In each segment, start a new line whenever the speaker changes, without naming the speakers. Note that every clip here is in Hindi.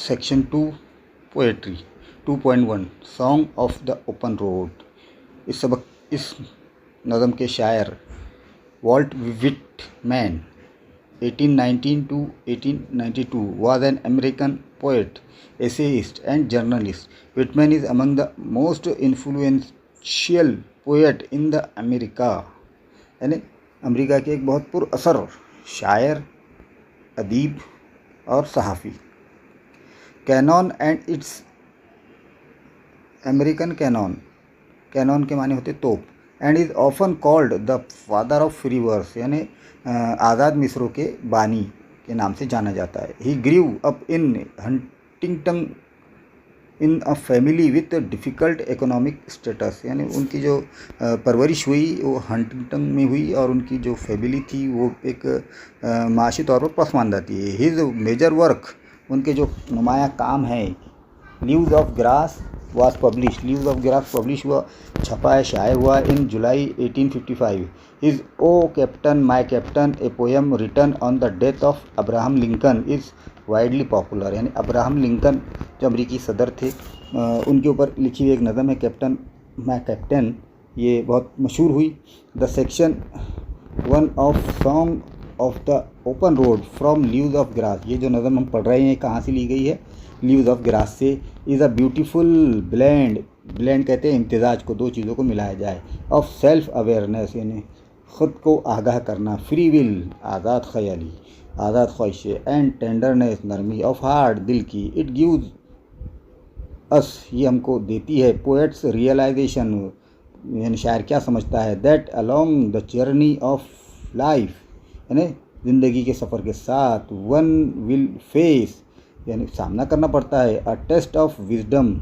Section 2 poetry 2.1 song of the open road. इस नज़म के शायर Walt Whitman 1819 to 1892 was an American poet, essayist and journalist. Whitman is among the most influential poet in the America. यानी अमेरिका के एक बहुत पुरअसर शायर, अदीब और सहाफ़ी। Cannon and it's American cannon के माने होते तोप। And is often called the father of free verse, यानी आज़ाद मिसरों के बानी के नाम से जाना जाता है। He grew up in Huntington in a family with difficult economic status, यानी उनकी जो परवरिश हुई वो हंटिंगटन में हुई और उनकी जो फैमिली थी वो एक माशी तौर पर पसमानदा थी। हिज मेजर वर्क, उनके जो नुमाया काम है, leaves of grass was publish, leaves of grass publish हुआ, छपा है, शाये हुआ in July 1855। His O captain my captain a poem written on the death of Abraham Lincoln is widely popular, यानी अब्राहम लिंकन जो अमरीकी सदर थे उनके ऊपर लिखी हुई एक नज़म है कैप्टन माई कैप्टन, ये बहुत मशहूर हुई। The section 1 of song of the open road from leaves of grass, ये जो नज़म हम पढ़ रहे हैं कहाँ से ली गई है? लीव्स ऑफ ग्रास से। इज़ अ ब्यूटीफुल ब्लेंड कहते हैं इम्तिजाज को, दो चीज़ों को मिलाया जाए, ऑफ सेल्फ अवेयरनेस, यानी ख़ुद को आगाह करना, free will Azad Khyali, Azad Khwahishein, and tenderness नरमी, ऑफ हार्ट दिल की, इट गिव्स अस ये हमको देती है, पोएट्स रियलाइजेशन, यानी शायर क्या समझता है, that along the journey of life, यानी ज़िंदगी के सफ़र के साथ, वन विल फेस, यानी सामना करना पड़ता है, अ टेस्ट ऑफ विजडम,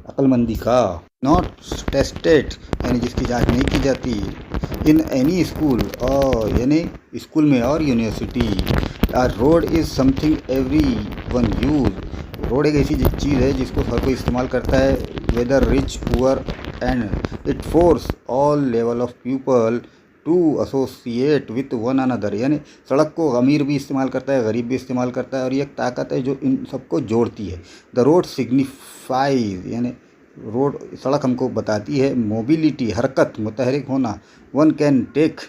अक्लमंदी का, नॉट टेस्टेड, यानी जिसकी जांच नहीं की जाती, इन एनी स्कूल, और यानी स्कूल में और university, a road is something every one use, road एक ऐसी चीज़ है जिसको हर कोई इस्तेमाल करता है, whether rich poor, and it force all level of people to associate with one another, यानी सड़क को अमीर भी इस्तेमाल करता है, गरीब भी इस्तेमाल करता है, और ये एक ताकत है जो इन सबको जोड़ती है। द रोड सिग्निफाइज, यानी रोड सड़क हमको बताती है मोबिलिटी, हरकत, मुतहरिक होना। वन कैन टेक,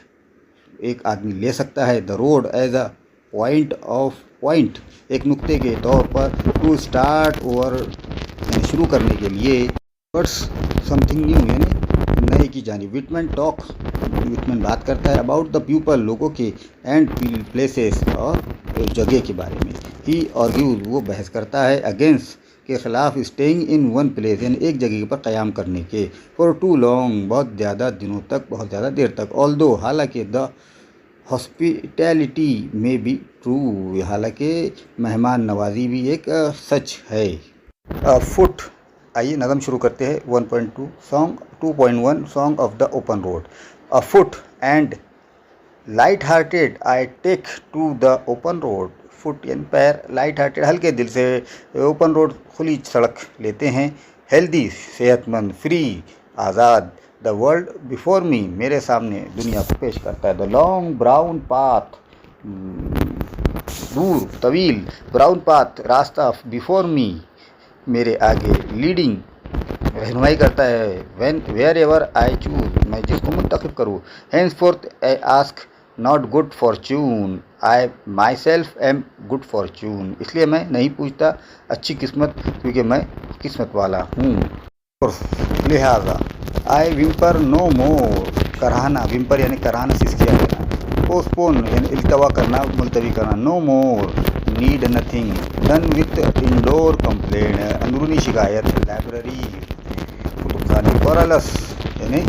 एक आदमी ले सकता है, the road as a point, एक नुक्ते के तौर पर, टू स्टार्ट ओवर, यानी शुरू करने के लिए, बट्स समथिंग न्यू, यानी नए की जानी। विटमैन बात करता है अबाउट द पीपल, लोगों के, एंड प्लेसेस, और जगह के बारे में। ही आर्ग्यूज, वो बहस करता है, अगेंस्ट, के ख़िलाफ़, स्टेइंग इन वन प्लेस, यानी एक जगह पर क़याम करने के, फॉर टू लॉन्ग, बहुत ज़्यादा दिनों तक, बहुत ज़्यादा देर तक, ऑल्दो, हालांकि, द हॉस्पिटैलिटी में बी ट्रू, हालांकि मेहमान नवाजी भी एक सच है। फुट, आइए नज़म शुरू करते हैं। 1.2 song 2.1 song of the open road. Afoot and light hearted I take to the open road, foot यानी पैर, लाइट हार्टेड हल्के दिल से ओपन रोड खुली सड़क लेते हैं, हेल्दी सेहतमंद, free Azad, the world before me, मेरे सामने दुनिया को पेश करता है, द लॉन्ग ब्राउन पाथ, दूर तवील ब्राउन पाथ रास्ता, बिफोर मी, मेरे आगे, लीडिंग रहनुमाई करता है, when where ever I choose, मैं जिसको मुंतखब करूँ, henceforth I ask not good fortune, I myself am good fortune, इसलिए मैं नहीं पूछता अच्छी किस्मत, क्योंकि मैं किस्मत वाला हूँ। लिहाजा आई विम्पर नो मोर, कराहना, विम्पर यानी कराहना, सिसकिया देना, पोस्टपोन यानी इल्तवा करना, मुलतवी करना, no more need nothing, done with indoor complaint, अंदरूनी शिकायत, लाइब्रेरी, कुतुबखाने, वॉरलस यानी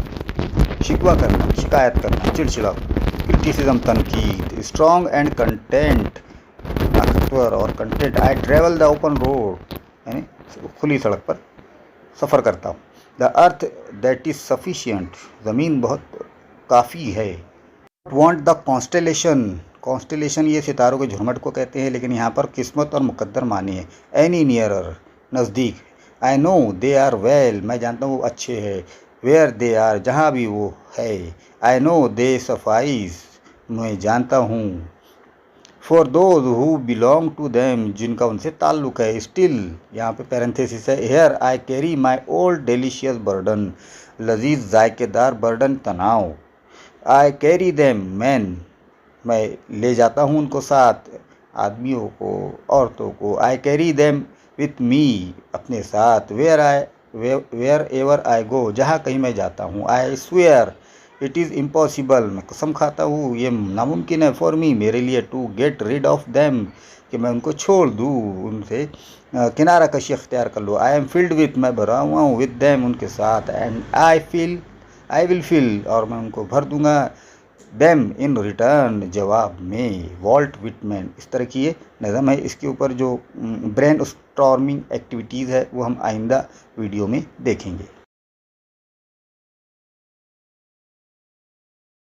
शिकवा करना, शिकायत करना, चिड़चिड़ा, क्रिटिसिज्म तनकीद, स्ट्रॉन्ग एंड कंटेंट, ताकतवर और content, I travel the open road, यानी खुली सड़क पर सफ़र करता हूँ, the earth that is sufficient, ज़मीन बहुत काफ़ी है, वॉन्ट द कॉन्स्टेलेशन ये सितारों के झुरमट को कहते हैं, लेकिन यहाँ पर किस्मत और मुकद्दर मानी है, एनी नियरर नज़दीक, I know they are well, मैं जानता हूँ वो अच्छे हैं, वेयर दे आर, जहाँ भी वो है, आई नो दे सफाइज, मैं जानता हूँ for those who belong to them, जिनका उनसे ताल्लुक़ है। स्टिल, यहाँ पे पैरेंथेसिस है, here I carry my old delicious burden, लजीज जायकेदार बर्डन तनाव। आई कैरी देम मैन, मैं ले जाता हूँ उनको साथ, आदमियों को, औरतों को। I carry them with me, अपने साथ। वेयर एवर आई गो, जहाँ कहीं मैं जाता हूँ। I swear it is impossible, मैं कसम खाता हूँ ये नामुमकिन है, फॉर मी, मेरे लिए, to get rid of them, कि मैं उनको छोड़ दूँ, उनसे किनारा कशी अख्तियार कर लूँ। आई एम फिल्ड विथ, मैं भरा हुआ हूँ, विद देम, उनके साथ। एंड आई विल फिल, और मैं उनको भर दूंगा, देम इन रिटर्न, जवाब में। Walt Whitman. इस तरह की ये नज़म है। इसके ऊपर जो ब्रेन स्टॉर्मिंग एक्टिविटीज़ है वो हम आइंदा वीडियो में देखेंगे।